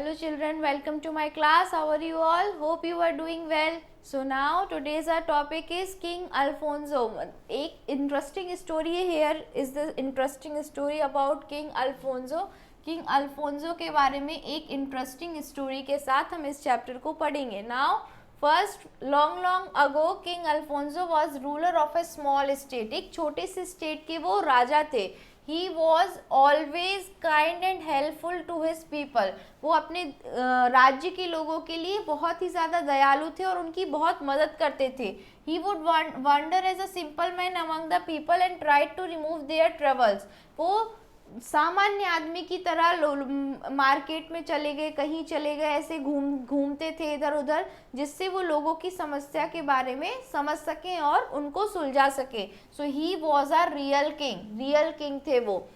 Hello children, welcome to my class. How are you all? Hope you are doing well. So now today's our topic is King Alfonso. एक interesting story here is the interesting story about King Alfonso. King Alfonso के बारे में एक interesting story के साथ हम इस chapter को पढ़ेंगे. Now first long ago King Alfonso was ruler of a small state. एक छोटे से state के वो राजा थे. He was always kind and helpful to his people. वो अपने राज्य के लोगों के लिए बहुत ही ज़्यादा दयालु थे और उनकी बहुत मदद करते थे. He would wander as a simple man among the people and tried to remove their troubles. वो सामान्य आदमी की तरह मार्केट में चले गए, कहीं चले गए, ऐसे घूमते थे इधर उधर, जिससे वो लोगों की समस्या के बारे में समझ सकें और उनको सुलझा सके. So he was a real king थे वो.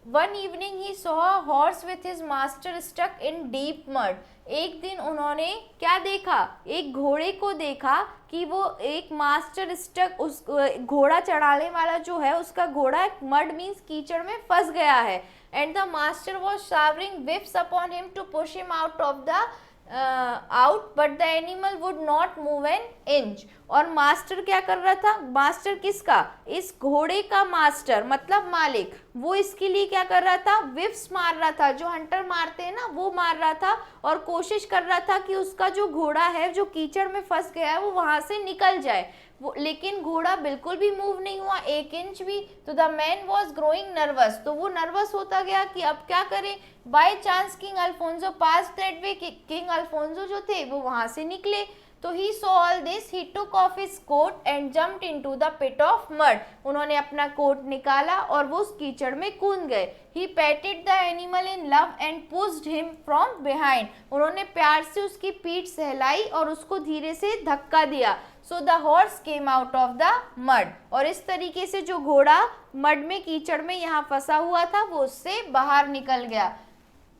One evening he saw a horse with his master stuck in deep mud. एक दिन उन्होंने क्या देखा? एक घोड़े को देखा कि वो एक मास्टर स्टक, उस घोड़ा चढ़ाने वाला जो है उसका घोड़ा मड मीन्स कीचड़ में फंस गया है. And the master was showering whips upon him to push him out of the out but the animal would not move an inch. और मास्टर क्या कर रहा था? मास्टर किसका? इस घोड़े का मास्टर मतलब मालिक. वो इसके लिए क्या कर रहा था? विप्स मार रहा था, जो हंटर मारते हैं ना, वो मार रहा था और कोशिश कर रहा था कि उसका जो घोड़ा है जो कीचड़ में फंस गया है वो वहां से निकल जाए. वो लेकिन घोड़ा बिल्कुल भी मूव नहीं हुआ, एक इंच भी. तो the man was growing nervous. तो वो नर्वस होता गया कि अब क्या करे. By chance king Alfonso pass that way. King Alfonso जो थे वो वहां से निकले. तो he saw all this, he took off his coat and jumped into the pit of mud. उन्होंने अपना कोट निकाला और वो उस कीचड़ में कूद गए. He patted the animal in love and pushed him from behind. उन्होंने प्यार से उसकी पीठ सहलाई और उसको धीरे से धक्का दिया. So the horse came out of the mud. और इस तरीके से जो घोड़ा मड में, कीचड़ में यहाँ फंसा हुआ था, वो उससे बाहर निकल गया.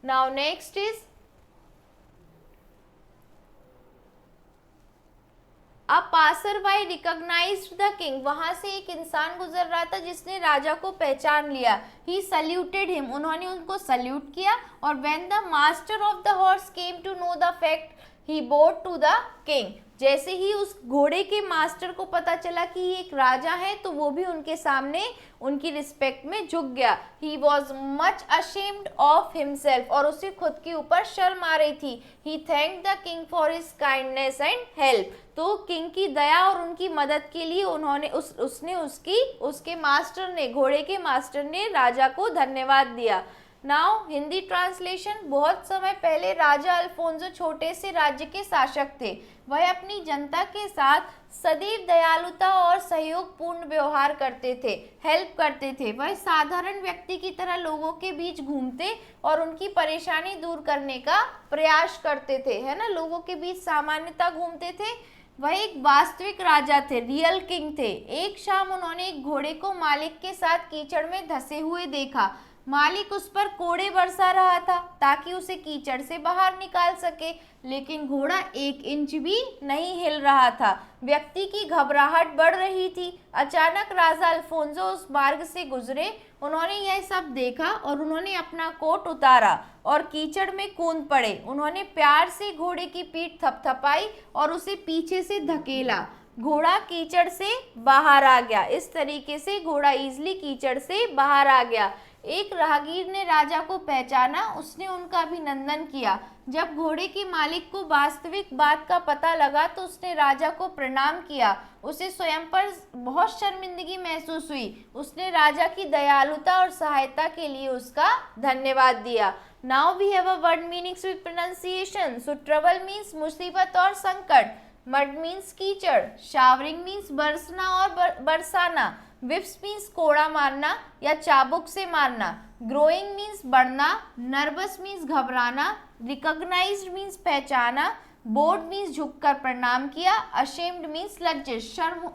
Now next is A passerby recognized the king. वहां से एक इंसान गुजर रहा था जिसने राजा को पहचान लिया. He saluted him. उन्होंने उनको सल्यूट किया. और when the master of the horse came to know the fact, he bowed to the king. जैसे ही उस घोड़े के मास्टर को पता चला कि ये एक राजा है, तो वो भी उनके सामने उनकी रिस्पेक्ट में झुक गया. He was much ashamed of himself. और उसे खुद के ऊपर शर्म आ रही थी. He thanked the king for his kindness and help. तो किंग की दया और उनकी मदद के लिए उन्होंने उसके मास्टर ने, घोड़े के मास्टर ने राजा को धन्यवाद दिया. Now Hindi translation. बहुत समय पहले राजा अल्फोंसो छोटे से राज्य के शासक थे. वह अपनी जनता के साथ सदैव दयालुता और सहयोगपूर्ण व्यवहार करते थे, हेल्प करते थे. वह साधारण व्यक्ति की तरह लोगों के बीच घूमते और उनकी परेशानी दूर करने का प्रयास करते थे, है ना. लोगों के बीच सामान्यता घूमते थे. वह एक वास्तविक राजा थे, रियल किंग थे. एक शाम उन्होंने एक घोड़े को मालिक के साथ कीचड़ में धंसे हुए देखा. मालिक उस पर कोड़े बरसा रहा था ताकि उसे कीचड़ से बाहर निकाल सके, लेकिन घोड़ा एक इंच भी नहीं हिल रहा था. व्यक्ति की घबराहट बढ़ रही थी. अचानक राजा अल्फोंसो उस मार्ग से गुजरे. उन्होंने यह सब देखा और उन्होंने अपना कोट उतारा और कीचड़ में कूद पड़े. उन्होंने प्यार से घोड़े की पीठ थपथपाई और उसे पीछे से धकेला. घोड़ा कीचड़ से बाहर आ गया. इस तरीके से घोड़ा इजीली कीचड़ से बाहर आ गया. एक राहगीर ने राजा को पहचाना. उसने उनका अभिनंदन किया. जब घोड़े के मालिक को वास्तविक बात का पता लगा तो उसने राजा को प्रणाम किया. उसे स्वयं पर बहुत शर्मिंदगी महसूस हुई. उसने राजा की दयालुता और सहायता के लिए उसका धन्यवाद दिया. Now we have a word meanings with pronunciation. So trouble means मुसीबत और संकट. मड मीन्स कीचड़. शावरिंग मीन्स बरसना और बरसाना. विप्स मीन्स कोड़ा मारना या चाबुक से मारना. ग्रोइंग मीन्स बढ़ना. नर्वस मीन्स घबराना. रिकॉग्नाइज्ड मीन्स पहचाना. बोर्ड मीन्स झुककर प्रणाम किया. अशेम्ड मीन्स लज्जित, शर्म,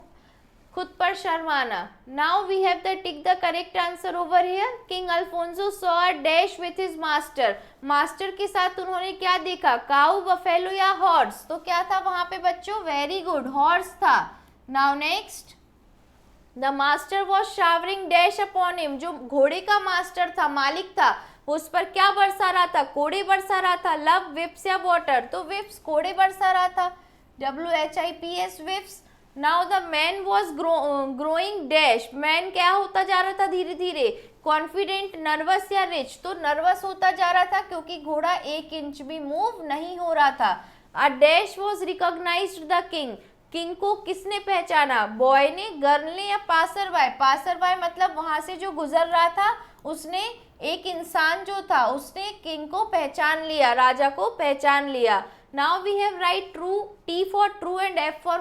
खुद पर शर्माना. Now we have the tick the correct answer over here. King Alfonso saw a dash with his master. Master के साथ उन्होंने क्या देखा? काऊ, बफेलो या हॉर्स. तो क्या था वहां पे बच्चों? वेरी गुड, हॉर्स था. Now next. The master was shivering dash upon him, जो घोड़े का मास्टर था, मालिक था, वो उस पर क्या बरसा रहा था, कोड़े बरसा रहा था। लव विप्स या वाटर, तो विप्स कोड़े बरसा रहा था, WHIPS chips. Now the man was growing dash, man क्या होता जा रहा था धीरे धीरे, कॉन्फिडेंट, नर्वस या रिच, तो नर्वस होता जा रहा था क्योंकि घोड़ा 1 इंच भी मूव नहीं हो रहा था। A dash was recognised the king, king को किसने पहचाना, बॉय ने, गर्ल ने या पासर बाय। पासर बाय मतलब वहां से जो गुजर रहा था उसने, एक इंसान जो था उसने किंग को पहचान लिया, राजा को पहचान लिया। Now we have write true, T for true and F for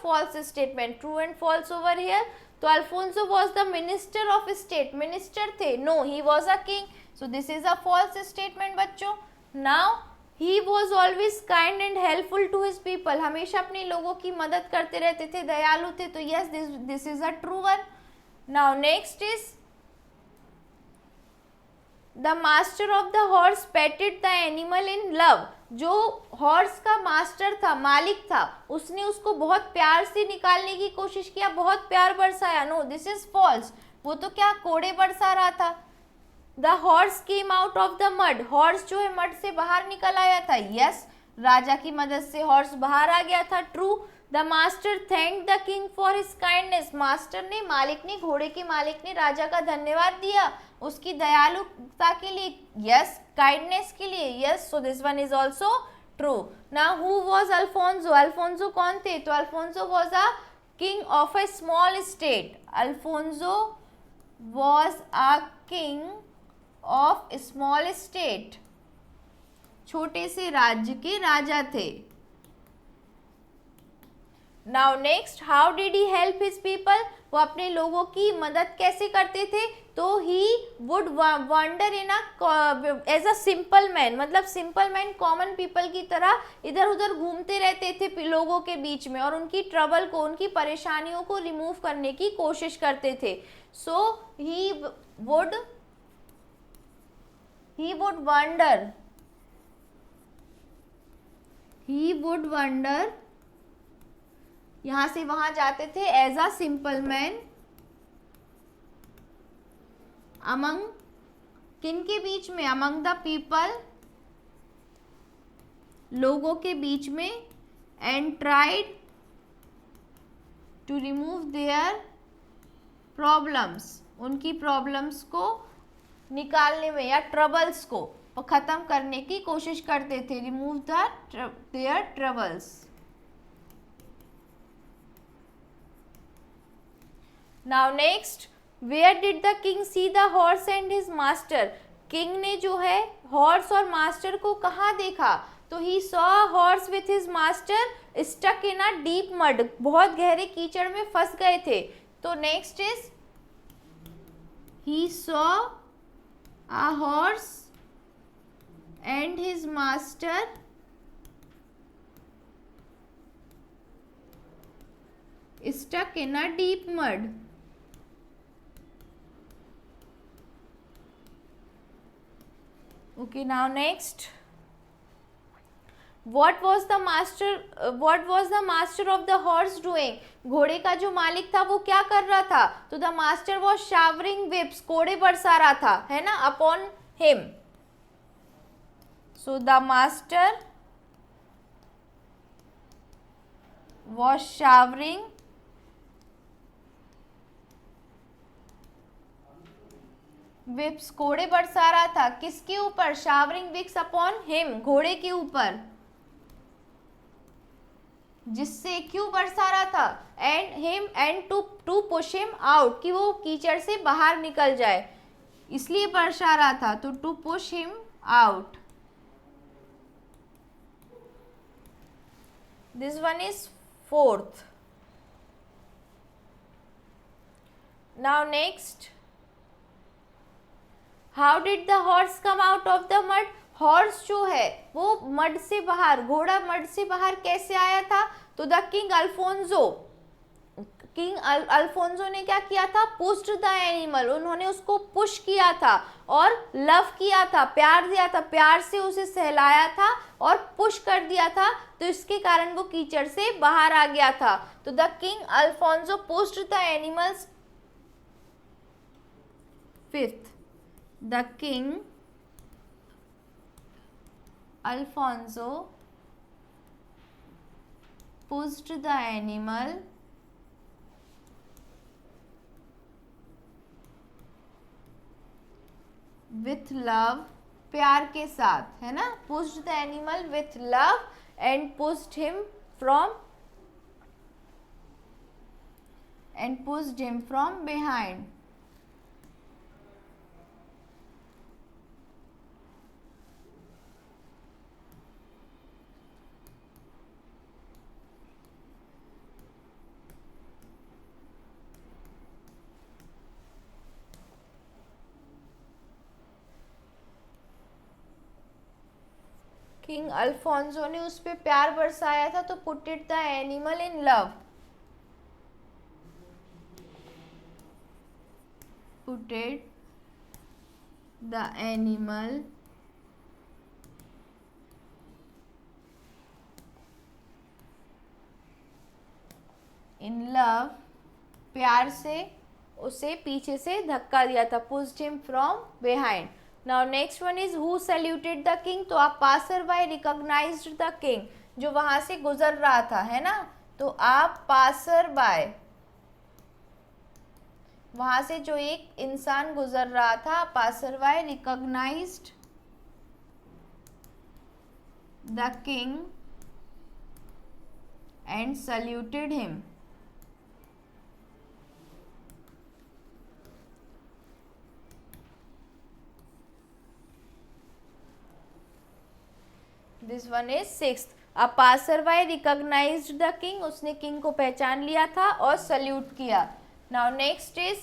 false statement, true and false over here. तो Alfonso was the minister of state, minister थे, no he was a king, so this is a false statement बच्चों। Now he was always kind and helpful to his people, हमेशा अपने लोगों की मदद करते रहते थे, दयालु थे, तो yes this is a true one. Now next is the master of the horse petted the animal in love, जो हॉर्स का मास्टर था, मालिक था, उसने उसको बहुत प्यार से निकालने की कोशिश किया, बहुत प्यार बरसाया, नो दिस इज फॉल्स, वो तो क्या कोड़े बरसा रहा था। The horse came out of the mud, horse जो है मड से बाहर निकल आया था, यस राजा की मदद से हॉर्स बाहर आ गया था, true. The master thank the king for his kindness, master ने, मालिक ने, घोड़े के मालिक ने राजा का धन्यवाद दिया उसकी दयालुता के लिए, यस काइंडनेस के लिए, yes, so this one is also true. Now who was Alfonso, Alfonso कौन थे, तो Alfonso was a king of a small state, Alfonso was a king of small state, छोटे से राज्य के राजा थे। Now next, how did he help his people, वो अपने लोगों की मदद कैसे करते थे, तो he would wander in as a simple man, मतलब सिंपल मैन कॉमन पीपल की तरह इधर उधर घूमते रहते थे लोगों के बीच में और उनकी ट्रबल को, उनकी परेशानियों को रिमूव करने की कोशिश करते थे। सो ही वुड वंडर, यहां से वहां जाते थे as a simple man among, किन के बीच में, अमंग द पीपल, लोगों के बीच में, and tried to remove their problems, उनकी प्रॉब्लम्स को निकालने में या ट्रबल्स को खत्म करने की कोशिश करते थे, remove their troubles. Now next, where did the king see the horse and his master, king ने जो है हॉर्स और मास्टर को कहाँ देखा, तो he saw horse with his master stuck in a deep mud, बहुत गहरे कीचड़ में फंस गए थे। तो next is he saw a horse and his master stuck in a deep mud. Okay, now next, what was the master of the horse doing, घोड़े का जो मालिक था वो क्या कर रहा था, तो the master was showering whips, कोड़े बरसा रहा था, है ना, upon him. So the master was showering विप्स, कोड़े बरसा रहा था, किसके ऊपर, शावरिंग विक्स अपॉन हिम, घोड़े के ऊपर, जिससे क्यों बरसा रहा था, and him and to push him out, कि वो कीचड़ से बाहर निकल जाए, इसलिए बरसा रहा था, तो to push him out. This one is fourth. Now next, how did the horse come out of the mud, horse जो है वो मड से बाहर, घोड़ा मड से बाहर कैसे आया था, तो the king Alfonso, king Alfonso ने क्या किया था, पुश्ड द एनिमल, उन्होंने उसको पुश किया था और लव किया था, प्यार दिया था, प्यार से उसे सहलाया था और पुश कर दिया था, तो इसके कारण वो कीचड़ से बाहर आ गया था। तो the king Alfonso pushed the animals, fifth, the king Alfonso pushed the animal with love, प्यार के साथ, है ना, pushed the animal with love and pushed him from behind. King Alfonso ने उस पर प्यार बरसाया था, तो put it the animal in love, put it the animal in love, प्यार से उसे पीछे से धक्का दिया था, pushed him from behind. Now next one is who saluted the king, तो आप passer by recognised the king, जो वहां से गुजर रहा था, है ना, तो आप पासर बाय, वहां से जो एक इंसान गुजर रहा था, passer by recognised the king and saluted him. This one is sixth, a passer by recognised the king, उसने किंग को पहचान लिया था और सल्यूट किया। Now next is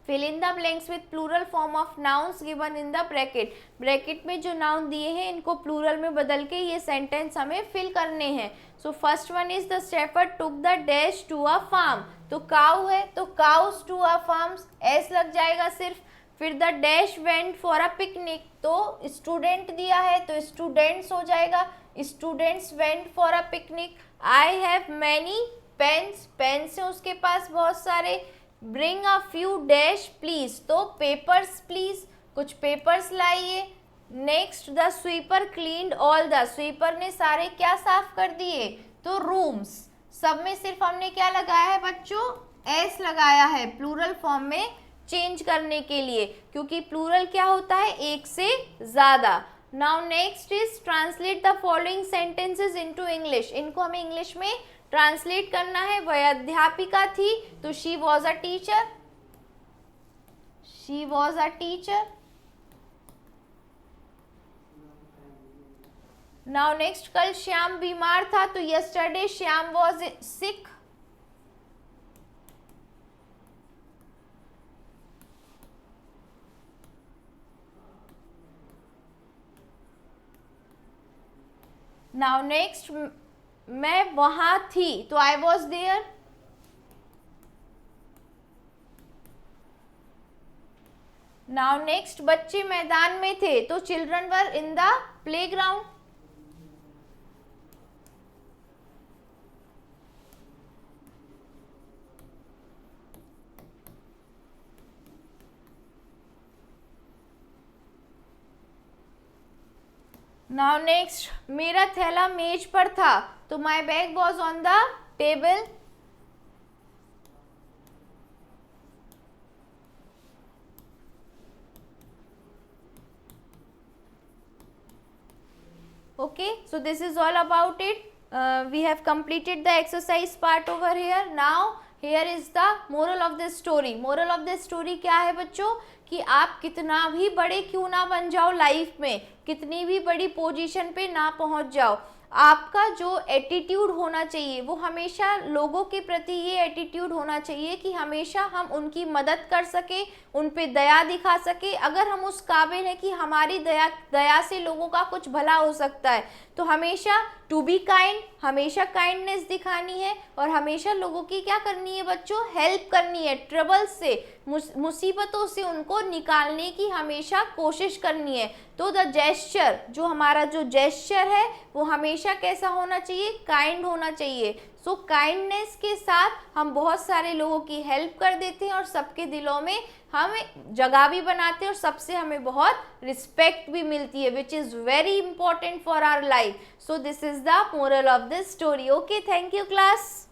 fill in the blanks with plural form of nouns given in the bracket. Bracket में जो noun दिए हैं इनको प्लूरल में बदल के ये सेंटेंस हमें फिल करने हैं। So first one is the shepherd took the dash to a farm, तो काउ है तो cows to a farm, S लग जाएगा सिर्फ। फिर the dash went for a picnic, तो स्टूडेंट दिया है तो स्टूडेंट्स हो जाएगा, students went for a picnic. I have many pens, pens है उसके पास बहुत सारे। Bring a few dash please, तो पेपर्स प्लीज, कुछ पेपर्स लाइए। Next the sweeper cleaned all the, sweeper ने सारे क्या साफ कर दिए, तो रूम्स। सब में सिर्फ हमने क्या लगाया है बच्चों, एस लगाया है प्लूरल फॉर्म में चेंज करने के लिए, क्योंकि प्लूरल क्या होता है, एक से ज्यादा। Now next is translate the following sentences into English, इनको हमें इंग्लिश में ट्रांसलेट करना है। वह अध्यापिका थी तो she was a teacher, she was a teacher. Now next, कल श्याम बीमार था तो yesterday Shyam was sick. Now next, मैं वहां थी तो I was there. Now next, बच्चे मैदान में थे तो children were in the playground. Now next, मेरा थैला मेज पर था तो my bag was on the table. Okay, so this is all about it. We have completed the exercise part over here. Now here is the moral of this story. Moral of this story क्या है बच्चों, कि आप कितना भी बड़े क्यों ना बन जाओ लाइफ में, कितनी भी बड़ी पोजीशन पे ना पहुंच जाओ, आपका जो एटीट्यूड होना चाहिए वो हमेशा लोगों के प्रति ये एटीट्यूड होना चाहिए कि हमेशा हम उनकी मदद कर सके, उन पे दया दिखा सके। अगर हम उस काबिल हैं कि हमारी दया से लोगों का कुछ भला हो सकता है, तो हमेशा टू बी काइंड, हमेशा काइंडनेस दिखानी है और हमेशा लोगों की क्या करनी है बच्चों, हेल्प करनी है, ट्रबल से, मुसीबतों से उनको निकालने की हमेशा कोशिश करनी है। तो द जेस्चर, जो हमारा जो जेस्चर है वो हमेशा कैसा होना चाहिए, काइंड होना चाहिए। सो काइंडनेस के साथ हम बहुत सारे लोगों की हेल्प कर देते हैं और सबके दिलों में हम जगह भी बनाते हैं और सबसे हमें बहुत रिस्पेक्ट भी मिलती है, which is very important for our life. So this is the moral of this story. Okay, thank you class.